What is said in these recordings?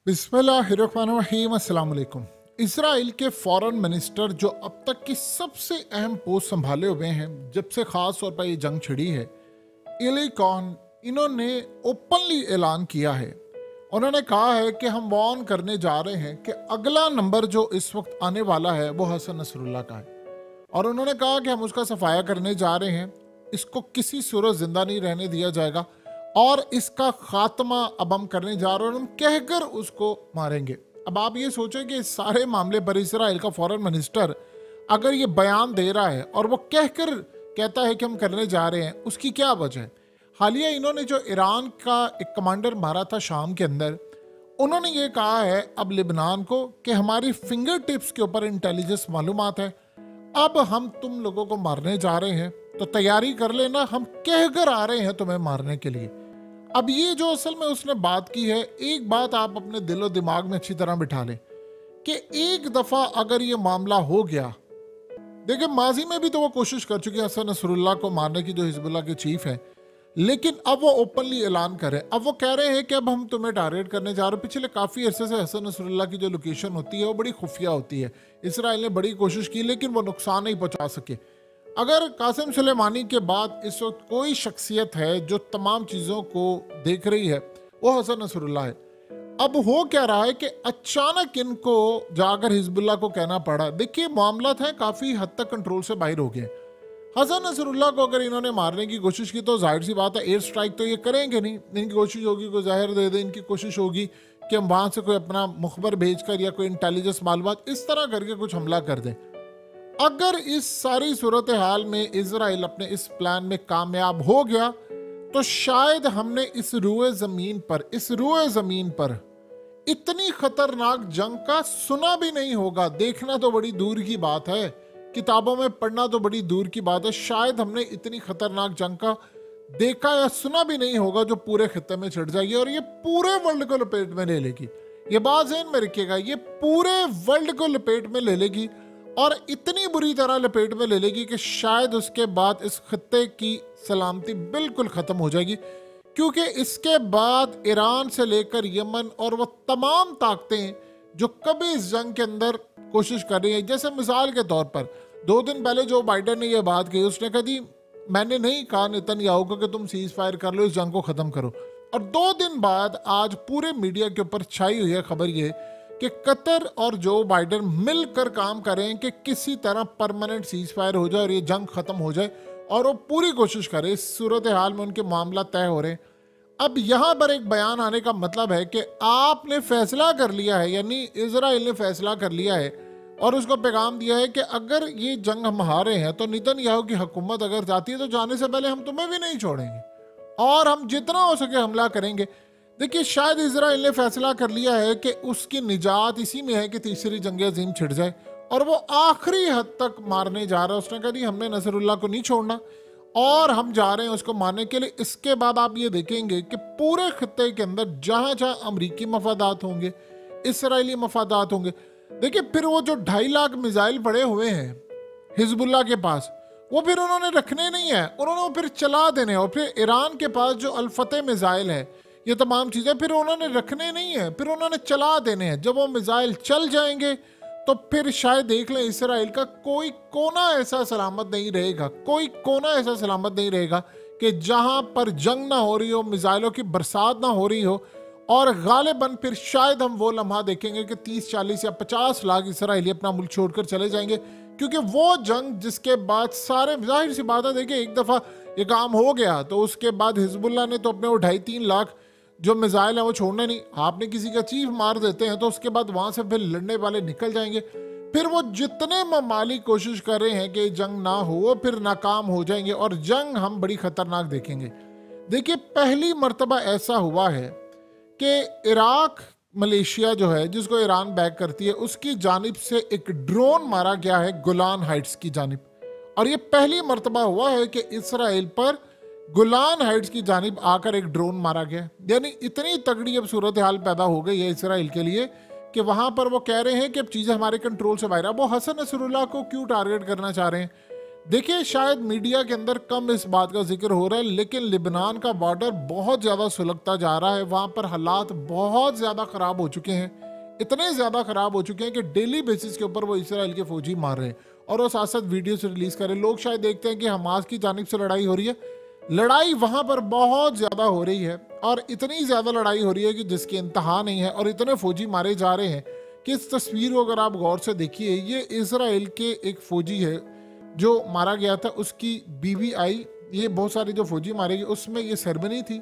बिस्मिल्लाहिर्रहमानिर्रहीम। अस्सलाम वालेकुम। इसराइल के फॉरेन मिनिस्टर जो अब तक की सबसे अहम पोस्ट संभाले हुए हैं जब से ख़ास तौर पर ये जंग छिड़ी है, इली कॉन, इन्होंने ओपनली ऐलान किया है। उन्होंने कहा है कि हम वार्न करने जा रहे हैं कि अगला नंबर जो इस वक्त आने वाला है वो हसन नसरुल्लाह का है, और उन्होंने कहा कि हम उसका सफाया करने जा रहे हैं, इसको किसी सूरत जिंदा नहीं रहने दिया जाएगा और इसका खात्मा अब हम करने जा रहे हैं और हम कहकर उसको मारेंगे। अब आप ये सोचें कि इस सारे मामले पर इसराइल का फॉरेन मिनिस्टर अगर ये बयान दे रहा है और वो कहकर कहता है कि हम करने जा रहे हैं, उसकी क्या वजह है। हालिया इन्होंने जो ईरान का एक कमांडर मारा था शाम के अंदर, उन्होंने ये कहा है अब लिबनान को कि हमारी फिंगर टिप्स के ऊपर इंटेलिजेंस मालूमात है, अब हम तुम लोगों को मारने जा रहे हैं तो तैयारी कर लेना, हम कहकर आ रहे हैं तुम्हें मारने के लिए। अब ये जो असल में उसने बात की है, एक बात आप अपने दिलो दिमाग में अच्छी तरह बिठा लें कि एक दफ़ा अगर ये मामला हो गया, देखिए माजी में भी तो वो कोशिश कर चुके हैं हसन नसरुल्लाह को मारने की, जो हिजबुल्लाह के चीफ हैं, लेकिन अब वो ओपनली ऐलान करें। अब वो कह रहे हैं कि अब हम तुम्हें टारगेट करने जा रहे हैं। पिछले काफ़ी अरसे से हसन नसरुल्लाह की जो लोकेशन होती है वो बड़ी खुफिया होती है। इसराइल ने बड़ी कोशिश की लेकिन वो नुकसान नहीं पहुंचा सके। अगर कासिम सुलेमानी के बाद इस वक्त कोई शख्सियत है जो तमाम चीज़ों को देख रही है, वो हसन नसरुल्लाह है। अब हो क्या रहा है कि अचानक इनको जाकर हिजबुल्लाह को कहना पड़ा। देखिए मामला है काफ़ी हद तक कंट्रोल से बाहर हो गए। हसन नसरुल्लाह को अगर इन्होंने मारने की कोशिश की तो जाहिर सी बात है एयर स्ट्राइक तो ये करेंगे नहीं। इनकी कोशिश होगी कोई जहर दे दे, इनकी कोशिश होगी कि हम वहाँ से कोई अपना मुखबर भेजकर या कोई इंटेलिजेंस मालूमात इस तरह करके कुछ हमला कर दें। अगर इस सारी सूरत हाल में इजराइल अपने इस प्लान में कामयाब हो गया तो शायद हमने इस रुए ज़मीन पर इतनी खतरनाक जंग का सुना भी नहीं होगा। देखना तो बड़ी दूर की बात है, किताबों में पढ़ना तो बड़ी दूर की बात है, शायद हमने इतनी खतरनाक जंग का देखा या सुना भी नहीं होगा जो पूरे खित्ते में छिड़ जाएगी और ये पूरे वर्ल्ड को लपेट में ले लेगी। ये बात ज़हन में रखिएगा, ये पूरे वर्ल्ड को लपेट में ले लेगी और इतनी बुरी तरह लपेट में ले लेगी कि शायद उसके बाद इस खित्ते की सलामती बिल्कुल ख़त्म हो जाएगी, क्योंकि इसके बाद ईरान से लेकर यमन और वह तमाम ताकतें जो कभी इस जंग के अंदर कोशिश कर रही है, जैसे मिसाल के तौर पर 2 दिन पहले जो बाइडेन ने यह बात कही, उसने कहा जी मैंने नहीं कहा नेतन्याहू को कि तुम सीज फायर कर लो, इस जंग को ख़त्म करो। और 2 दिन बाद आज पूरे मीडिया के ऊपर छाई हुई है खबर ये कि कतर और जो बाइडेन मिलकर काम करें कि किसी तरह परमानेंट सीज फायर हो जाए और ये जंग ख़त्म हो जाए, और वो पूरी कोशिश करें। इस सूरत हाल में उनके मामला तय हो रहे हैं। अब यहाँ पर एक बयान आने का मतलब है कि आपने फैसला कर लिया है, यानी इजराइल ने फैसला कर लिया है और उसको पैगाम दिया है कि अगर ये जंग हम हारे हैं तो नेतन्याहू की हुकूमत अगर जाती है तो जाने से पहले हम तुम्हें भी नहीं छोड़ेंगे और हम जितना हो सके हमला करेंगे। देखिए शायद इजराइल ने फैसला कर लिया है कि उसकी निजात इसी में है कि तीसरी जंग अजीम छिड़ जाए और वो आखिरी हद तक मारने जा रहा है। उसने कहा नहीं, हमने नसरुल्लाह को नहीं छोड़ना और हम जा रहे हैं उसको मारने के लिए। इसके बाद आप ये देखेंगे कि पूरे खित्ते के अंदर जहां जहां अमरीकी मफादात होंगे, इसराइली मफादात होंगे, देखिए फिर वो जो 2.5 लाख मिसाइल पड़े हुए हैं हिजबुल्लाह के पास, वो फिर उन्होंने रखने नहीं है, उन्होंने वो फिर चला देने। और फिर ईरान के पास जो अल-फतह मिसाइल है, ये तमाम चीज़ें फिर उन्होंने रखने नहीं है, फिर उन्होंने चला देने हैं। जब वो मिसाइल चल जाएंगे तो फिर शायद देख लें इसराइल का कोई कोना ऐसा सलामत नहीं रहेगा, कोई कोना ऐसा सलामत नहीं रहेगा कि जहां पर जंग ना हो रही हो, मिसाइलों की बरसात ना हो रही हो। और गालिबन फिर शायद हम वो लम्हा देखेंगे कि 30, 40 या 50 लाख इसराइली अपना मुल्क छोड़कर चले जाएंगे, क्योंकि वो जंग जिसके बाद सारे, जाहिर सी बात है, देखिए एक दफ़ा ये काम हो गया तो उसके बाद हिजबुल्लाह ने तो अपने वो 2.5-3 लाख जो मिसाइल है वो छोड़ने नहीं। आपने किसी का चीफ मार देते हैं तो उसके बाद वहां से फिर लड़ने वाले निकल जाएंगे। फिर वो जितने ममालिक कोशिश कर रहे हैं कि जंग ना हो, वो फिर नाकाम हो जाएंगे और जंग हम बड़ी खतरनाक देखेंगे। देखिए पहली मर्तबा ऐसा हुआ है कि इराक मलेशिया जो है, जिसको ईरान बैक करती है, उसकी जानिब से एक ड्रोन मारा गया है गोलान हाइट्स की जानिब, और ये पहली मर्तबा हुआ है कि इसराइल पर गोलान हाइट्स की जानिब आकर एक ड्रोन मारा गया। यानी इतनी तगड़ी अब सूरत हाल पैदा हो गई है इसराइल के लिए कि वहां पर वो कह रहे हैं कि अब चीज़ें हमारे कंट्रोल से बाहर। वो हसन नसरुल्लाह को क्यों टारगेट करना चाह रहे हैं? देखिए, शायद मीडिया के अंदर कम इस बात का जिक्र हो रहा है, लेकिन लिबनान का बॉर्डर बहुत ज़्यादा सुलगता जा रहा है। वहाँ पर हालात बहुत ज़्यादा ख़राब हो चुके हैं, इतने ज़्यादा ख़राब हो चुके हैं कि डेली बेसिस के ऊपर वो इसराइल के फौजी मार रहे हैं और वो साथ साथ वीडियोस रिलीज़ कर रहे हैं। लोग शायद देखते हैं कि हमास की जानिब से लड़ाई हो रही है, लड़ाई वहाँ पर बहुत ज़्यादा हो रही है और इतनी ज़्यादा लड़ाई हो रही है कि जिसकी इंतहा नहीं है और इतने फौजी मारे जा रहे हैं कि इस तस्वीर को अगर आप गौर से देखिए, ये इसराइल के एक फ़ौजी है जो मारा गया था, उसकी बीवी आई। ये बहुत सारे जो फौजी मारे गए उसमें ये सेरेमनी थी।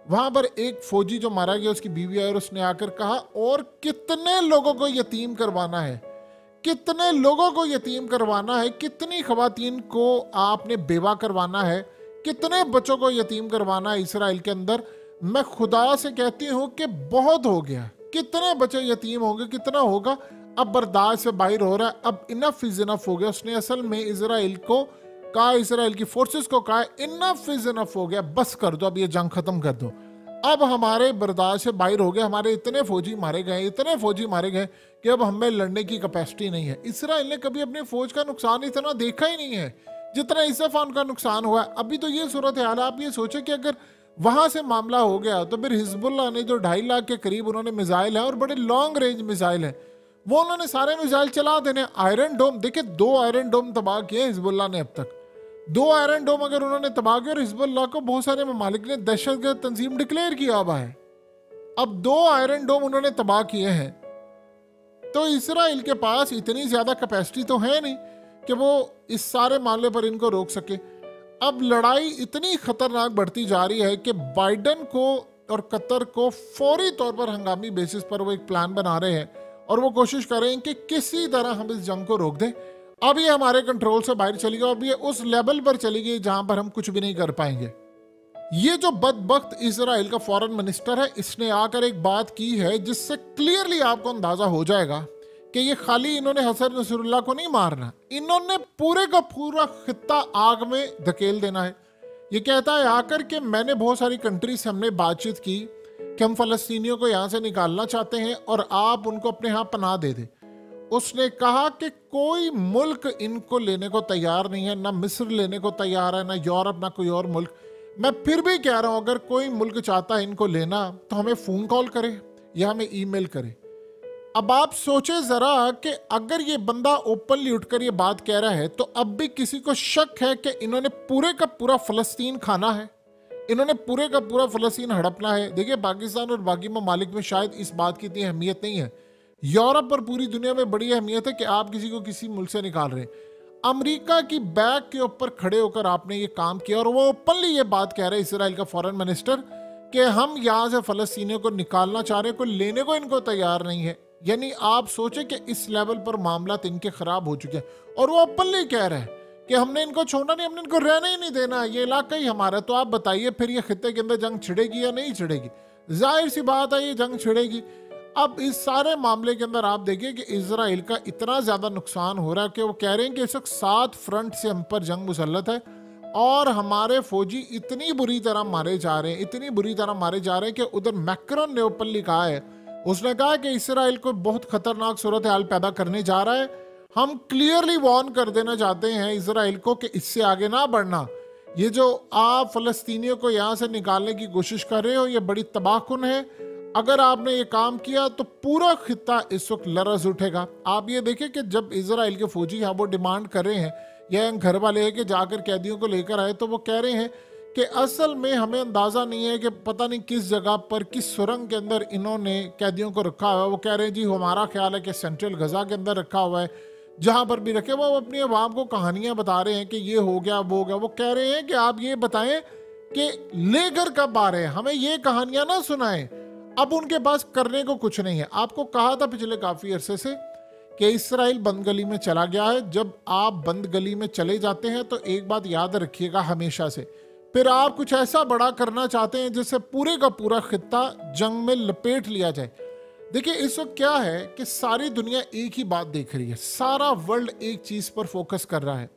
वहां पर एक फौजी जो मारा गया उसकी बीवी आई और उसने आकर कहा, और कितने लोगों को यतीम करवाना है, कितने लोगों को यतीम करवाना है, कितनी खवातीन को आपने बेवा करवाना है, कितने बच्चों को यतीम करवाना है इसराइल के अंदर। मैं खुदा से कहती हूँ कि बहुत हो गया, कितने बच्चे यतीम होंगे, कितना होगा, अब बर्दाश्त से बाहर हो रहा है, अब इनफ इज इनफ हो गया। उसने असल में इसराइल को कहा, इसराइल की फोर्सेस को कहा, इनफ इज इनफ हो गया, बस कर दो, अब ये जंग खत्म कर दो, अब हमारे बर्दाश्त से बाहर हो गया, हमारे इतने फौजी मारे गए, इतने फौजी मारे गए कि अब हमें लड़ने की कैपेसिटी नहीं है। इसराइल ने कभी अपनी फौज का नुकसान इतना देखा ही नहीं है जितना इस दफा उनका नुकसान हुआ है। अभी तो ये सूरत हाल है, आप ये सोचे कि अगर वहां से मामला हो गया तो फिर हिजबुल्लाह ने जो 2.5 लाख के करीब उन्होंने मिसाइल है और बड़े लॉन्ग रेंज मिसाइल है, वो उन्होंने सारे मिसाइल चला देने। आयरन डोम देखिए, 2 आयरन डोम तबाह किए हिजबुल्लाह ने अब तक। 2 आयरन डोम अगर उन्होंने तबाह किया, और हिजबुल्लाह को बहुत सारे ममालिक ने दहशतगर्द तंजीम डिक्लेयर किया हुआ है, अब 2 आयरन डोम उन्होंने तबाह किए हैं, तो इसराइल के पास इतनी ज्यादा कैपेसिटी तो है नहीं कि वो इस सारे मामले पर इनको रोक सके। अब लड़ाई इतनी खतरनाक बढ़ती जा रही है कि बाइडन को और कतर को फौरी तौर पर हंगामी बेसिस पर वो एक प्लान बना रहे हैं और वो कोशिश कर रहे हैं कि किसी तरह हम इस जंग को रोक दें। अब ये हमारे कंट्रोल से बाहर चली गई, अब ये उस लेवल पर चली गई जहां पर हम कुछ भी नहीं कर पाएंगे। ये जो बदबख्त इसराइल का फॉरेन मिनिस्टर है, इसने आकर एक बात की है जिससे क्लियरली आपको अंदाजा हो जाएगा कि ये खाली इन्होंने हसन नसरुल्लाह को नहीं मारना, इन्होंने पूरे का पूरा खित्ता आग में धकेल देना है। ये कहता है आकर कि मैंने बहुत सारी कंट्री से हमने बातचीत की कि हम फलस्तीनियों को यहाँ से निकालना चाहते हैं और आप उनको अपने यहाँ पनाह दे दें। उसने कहा कि कोई मुल्क इनको लेने को तैयार नहीं है, ना मिस्र लेने को तैयार है, ना यूरोप, ना कोई और मुल्क। मैं फिर भी कह रहा हूं, अगर कोई मुल्क चाहता है इनको लेना तो हमें फ़ोन कॉल करे या हमें ईमेल करे। अब आप सोचे ज़रा कि अगर ये बंदा ओपनली उठकर ये बात कह रहा है तो अब भी किसी को शक है कि इन्होंने पूरे का पूरा फ़लस्तीन खाना है, इन्होंने पूरे का पूरा फ़लस्तीन हड़पना है। देखिए, पाकिस्तान और बाकी ममालिक में शायद इस बात की इतनी अहमियत नहीं है, यूरोप और पूरी दुनिया में बड़ी अहमियत है कि आप किसी को किसी मुल्क से निकाल रहे हैं। अमेरिका की बैक के ऊपर खड़े होकर आपने ये काम किया और वो ओपनली ये बात कह रहे हैं इसराइल का फॉरेन मिनिस्टर कि हम यहाँ से फ़लस्तीनियों को निकालना चाह रहे हैं, कोई लेने को इनको तैयार नहीं है। यानी आप सोचें कि इस लेवल पर मामला इनके ख़राब हो चुके हैं और वो ओपनली कह रहे हैं कि हमने इनको छोड़ना नहीं, हमने इनको रहना ही नहीं देना, ये इलाका ही हमारा। तो आप बताइए फिर ये खित्ते के अंदर जंग छिड़ेगी या नहीं छिड़ेगी? जाहिर सी बात है ये जंग छिड़ेगी। अब इस सारे मामले के अंदर आप देखिए कि इजराइल का इतना ज़्यादा नुकसान हो रहा है कि वो कह रहे हैं कि इस वक्त 7 फ्रंट से हम पर जंग मुसल्लत है और हमारे फौजी इतनी बुरी तरह मारे जा रहे हैं, इतनी बुरी तरह मारे जा रहे हैं कि उधर मैक्रोन ने ओपनली कहा है, उसने कहा कि इसराइल को बहुत खतरनाक सूरत हाल पैदा करने जा रहा है। हम क्लियरली वार्न कर देना चाहते हैं इसराइल को कि इससे आगे ना बढ़ना। ये जो आप फ़लस्तीनियों को यहाँ से निकालने की कोशिश कर रहे हो ये बड़ी तबाहकुन है। अगर आपने ये काम किया तो पूरा खित्ता इस वक्त लरज़ उठेगा। आप ये देखें कि जब इजराइल के फौजी यहाँ वो डिमांड कर रहे हैं या घर वाले हैं कि जाकर कैदियों को लेकर आए, तो वो कह रहे हैं कि असल में हमें अंदाज़ा नहीं है कि पता नहीं किस जगह पर किस सुरंग के अंदर इन्होंने कैदियों को रखा हुआ है। वो कह रहे हैं जी हमारा ख्याल है कि सेंट्रल गजा के अंदर रखा हुआ है, जहाँ पर भी रखे वो अपनी अवाम को कहानियाँ बता रहे हैं कि ये हो गया वो हो गया। वो कह रहे हैं कि आप ये बताएं कि लेकर कब आ रहे हैं, हमें ये कहानियाँ ना सुनाएं। अब उनके पास करने को कुछ नहीं है। आपको कहा था पिछले काफ़ी अरसे से कि इसराइल बंद गली में चला गया है। जब आप बंद गली में चले जाते हैं तो एक बात याद रखिएगा हमेशा से, फिर आप कुछ ऐसा बड़ा करना चाहते हैं जिससे पूरे का पूरा खित्ता जंग में लपेट लिया जाए। देखिए इस वक्त क्या है कि सारी दुनिया एक ही बात देख रही है, सारा वर्ल्ड एक चीज़ पर फोकस कर रहा है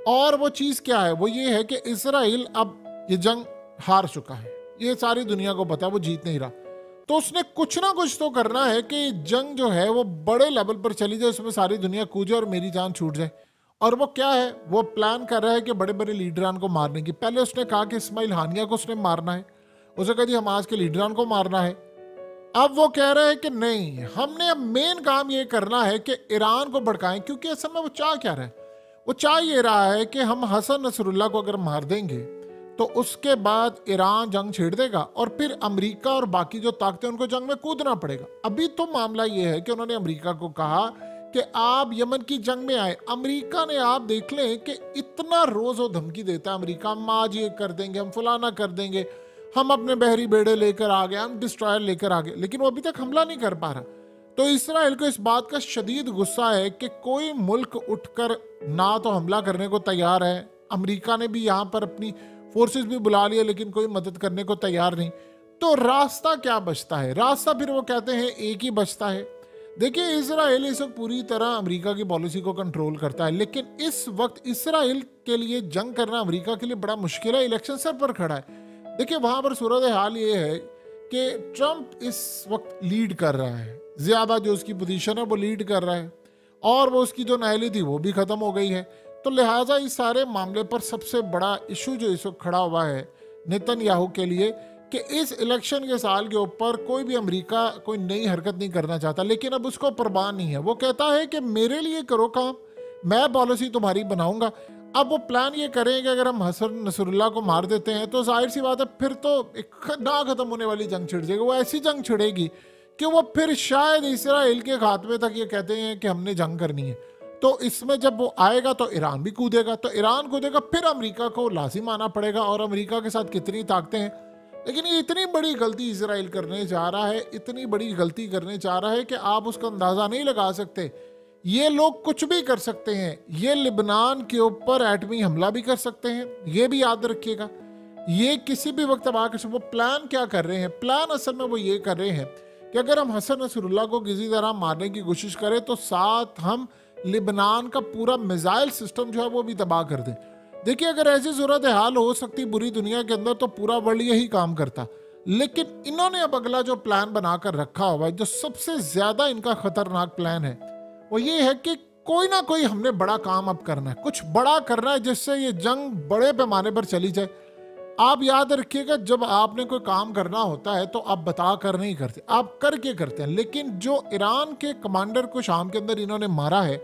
और वो चीज़ क्या है, वो ये है कि इसराइल अब ये जंग हार चुका है, ये सारी दुनिया को पता है, वो जीत नहीं रहा। तो उसने कुछ ना कुछ तो करना है कि जंग जो है वो बड़े लेवल पर चली जाए, उसमें सारी दुनिया कूदे और मेरी जान छूट जाए। और वो क्या है, वो प्लान कर रहा है कि बड़े बड़े लीडरान को मारने की। पहले उसने कहा कि इस्माइल हानिया को उसने मारना है, उसे कहा जी हमास के लीडरान को मारना है। अब वो कह रहे हैं कि नहीं, हमने अब मेन काम ये करना है कि ईरान को भड़काएं, क्योंकि असल में वो चाह क्या रहा है, वो चाह ये रहा है कि हम हसन नसरुल्लाह को अगर मार देंगे तो उसके बाद ईरान जंग छेड़ देगा और फिर अमेरिका और बाकी जो ताकतें उनको जंग में कूदना पड़ेगा। अभी तो मामला ये है कि उन्होंने अमेरिका को कहा कि आप यमन की जंग में आए। अमेरिका ने, आप देख लें कि इतना रोज वो धमकी देता है अमेरिका, हम आज ये कर देंगे, हम फलाना कर देंगे, हम अपने बहरी बेड़े लेकर आ गए, हम डिस्ट्रॉयर लेकर आ गए, लेकिन वो अभी तक हमला नहीं कर पा रहा। तो इसराइल को इस बात का शदीद गुस्सा है कि कोई मुल्क उठकर ना तो हमला करने को तैयार है, अमेरिका ने भी यहाँ पर अपनी फोर्सेस भी बुला लिया लेकिन कोई मदद करने को तैयार नहीं। तो रास्ता क्या बचता है? रास्ता फिर वो कहते हैं एक ही बचता है। देखिए, इसराइल इस वक्त पूरी तरह अमेरिका की पॉलिसी को कंट्रोल करता है, लेकिन इस वक्त इसराइल के लिए जंग करना अमेरिका के लिए बड़ा मुश्किल है। इलेक्शन सर पर खड़ा है। देखिए, वहां पर सूरत हाल ये है कि ट्रंप इस वक्त लीड कर रहा है, ज्यादा जो उसकी पोजीशन है वो लीड कर रहा है, और वो उसकी जो नाअहली थी वो भी खत्म हो गई है। तो लिहाजा इस सारे मामले पर सबसे बड़ा इशू जो इस वक्त खड़ा हुआ है नेतन्याहू के लिए कि इस इलेक्शन के साल के ऊपर कोई भी अमेरिका कोई नई हरकत नहीं करना चाहता, लेकिन अब उसको परवाह नहीं है। वो कहता है कि मेरे लिए करो काम, मैं पॉलिसी तुम्हारी बनाऊंगा। अब वो प्लान ये करें कि अगर हम हसन नसरुल्लाह को मार देते हैं तो जाहिर सी बात है फिर तो एक ना खत्म होने वाली जंग छिड़ जाएगी। वो ऐसी जंग छिड़ेगी कि वो फिर शायद इसराइल के खात्मे तक ये कहते हैं कि हमने जंग करनी है। तो इसमें जब वो आएगा तो ईरान भी कूदेगा, तो ईरान कूदेगा, फिर अमेरिका को लाजिम आना पड़ेगा, और अमेरिका के साथ कितनी ताकतें हैं। लेकिन ये इतनी बड़ी गलती इसराइल करने जा रहा है, इतनी बड़ी गलती करने जा रहा है कि आप उसका अंदाजा नहीं लगा सकते। ये लोग कुछ भी कर सकते हैं, ये लिबनान के ऊपर एटमी हमला भी कर सकते हैं, ये भी याद रखिएगा। ये किसी भी वक्त अब आकर, वो प्लान क्या कर रहे हैं, प्लान असल में वो ये कर रहे हैं कि अगर हम हसन नसरुल्लाह को किसी तरह मारने की कोशिश करें तो साथ हम लिबनान का पूरा मिसाइल सिस्टम जो है वो भी तबाह कर दें। देखिए, अगर ऐसी सूरत हाल हो सकती बुरी दुनिया के अंदर तो पूरा वर्ल्ड यही काम करता, लेकिन इन्होंने अब अगला जो प्लान बनाकर रखा हुआ है, जो सबसे ज्यादा इनका खतरनाक प्लान है, वो ये है कि कोई ना कोई हमने बड़ा काम अब करना है, कुछ बड़ा करना है जिससे ये जंग बड़े पैमाने पर चली जाए। आप याद रखिएगा, जब आपने कोई काम करना होता है तो आप बता कर नहीं करते, आप करके करते हैं। लेकिन जो ईरान के कमांडर को शाम के अंदर इन्होंने मारा है,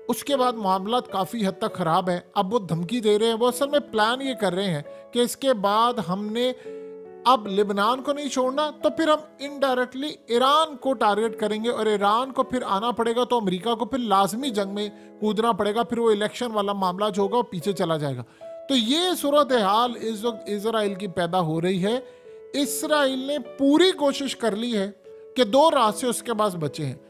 उसके बाद मामला काफ़ी हद तक ख़राब है। अब वो धमकी दे रहे हैं, वो असल में प्लान ये कर रहे हैं कि इसके बाद हमने अब लिबनान को नहीं छोड़ना, तो फिर हम इनडायरेक्टली ईरान को टारगेट करेंगे, और ईरान को फिर आना पड़ेगा तो अमेरिका को फिर लाजमी जंग में कूदना पड़ेगा, फिर वो इलेक्शन वाला मामला जो होगा वो पीछे चला जाएगा। तो ये सूरत हाल इस वक्त इसराइल की पैदा हो रही है। इसराइल ने पूरी कोशिश कर ली है कि दो रास्ते उसके पास बचे हैं,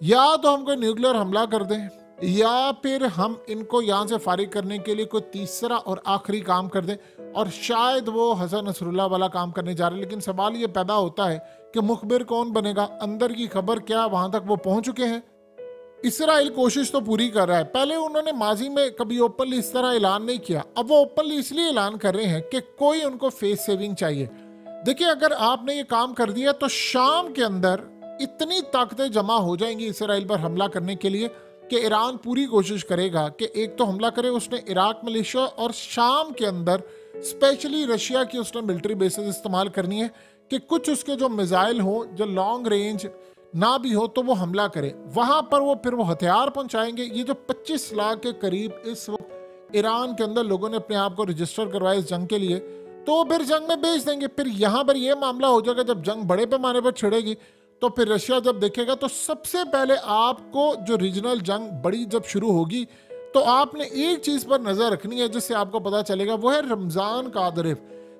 या तो हम कोई न्यूक्लियर हमला कर दें, या फिर हम इनको यहाँ से फारिग करने के लिए कोई तीसरा और आखिरी काम कर दें, और शायद वो हसन नसरुल्लाह वाला काम करने जा रहे हैं। लेकिन सवाल ये पैदा होता है कि मुखबिर कौन बनेगा, अंदर की खबर क्या, वहां तक वो पहुंच चुके हैं? इसराइल कोशिश तो पूरी कर रहा है। पहले उन्होंने माजी में कभी ओपनली इस तरह ऐलान नहीं किया, अब वो ओपनली इसलिए ऐलान कर रहे हैं कि कोई उनको फेस सेविंग चाहिए। देखिए, अगर आपने ये काम कर दिया तो शाम के अंदर इतनी ताकतें जमा हो जाएंगी इसराइल पर हमला करने के लिए कि ईरान पूरी कोशिश करेगा कि एक तो हमला करे उसने इराक मिलिशिया, और शाम के अंदर स्पेशली रशिया की उसने मिलिट्री बेसेस इस्तेमाल करनी है कि कुछ उसके जो मिसाइल हो, जो लॉन्ग रेंज ना भी हो, तो वो हमला करे वहां पर। वो फिर वो हथियार पहुंचाएंगे। ये जो 25 लाख के करीब इस वक्त ईरान के अंदर लोगों ने अपने आप को रजिस्टर करवाया इस जंग के लिए, तो फिर जंग में भेज देंगे। फिर यहाँ पर यह मामला हो जाएगा, जब जंग बड़े पैमाने पर छिड़ेगी तो फिर रशिया जब देखेगा तो सबसे पहले आपको जो रीजनल जंग बड़ी जब शुरू होगी तो आपने एक चीज पर नजर रखनी है जिससे आपको पता चलेगा, वो है रमजान कादरेव।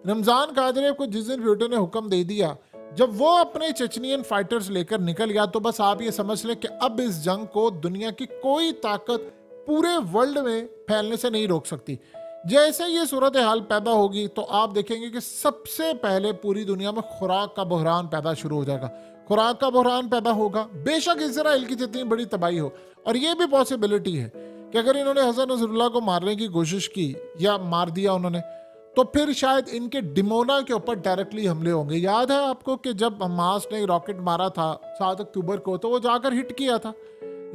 रमजान कादरेव को जिस दिन प्यूटन ने हुक्म दे दिया, जब वो अपने चेचनियन फाइटर्स लेकर निकल गया, तो बस आप ये समझ लें कि अब इस जंग को दुनिया की कोई ताकत पूरे वर्ल्ड में फैलने से नहीं रोक सकती। जैसे ये सूरत हाल पैदा होगी तो आप देखेंगे कि सबसे पहले पूरी दुनिया में खुराक का बहरान पैदा शुरू हो जाएगा। खुराक का बहरान पैदा होगा, बेशक इजराइल की जितनी बड़ी तबाही हो। और ये भी पॉसिबिलिटी है कि अगर इन्होंने हसन नसरुल्लाह को मारने की कोशिश की या मार दिया उन्होंने, तो फिर शायद इनके डिमोना के ऊपर डायरेक्टली हमले होंगे। याद है आपको कि जब हमास ने रॉकेट मारा था 7 अक्टूबर को, तो वो जाकर हिट किया था।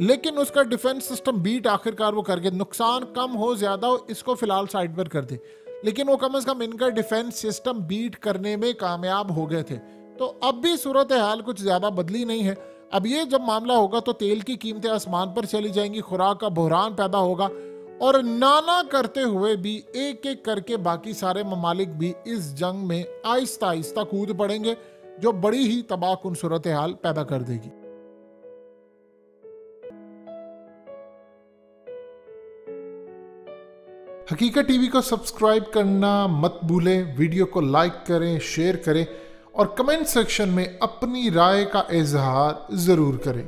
लेकिन उसका डिफेंस सिस्टम बीट आखिरकार वो करके, नुकसान कम हो ज्यादा हो इसको फिलहाल साइड पर कर दे, लेकिन वो कम से कम इनका डिफेंस सिस्टम बीट करने में कामयाब हो गए थे। तो अब भी सूरत हाल कुछ ज्यादा बदली नहीं है। अब ये जब मामला होगा तो तेल की कीमतें आसमान पर चली जाएंगी, खुराक का बहरान पैदा होगा और नाना करते हुए भी एक एक करके बाकी सारे ममालिक भी इस जंग में आहिस्ता आहिस्ता कूद पड़ेंगे, जो बड़ी ही तबाहकुन सूरत हाल पैदा कर देगी। हकीकत टीवी को सब्सक्राइब करना मत भूलें, वीडियो को लाइक करें, शेयर करें और कमेंट सेक्शन में अपनी राय का इजहार जरूर करें।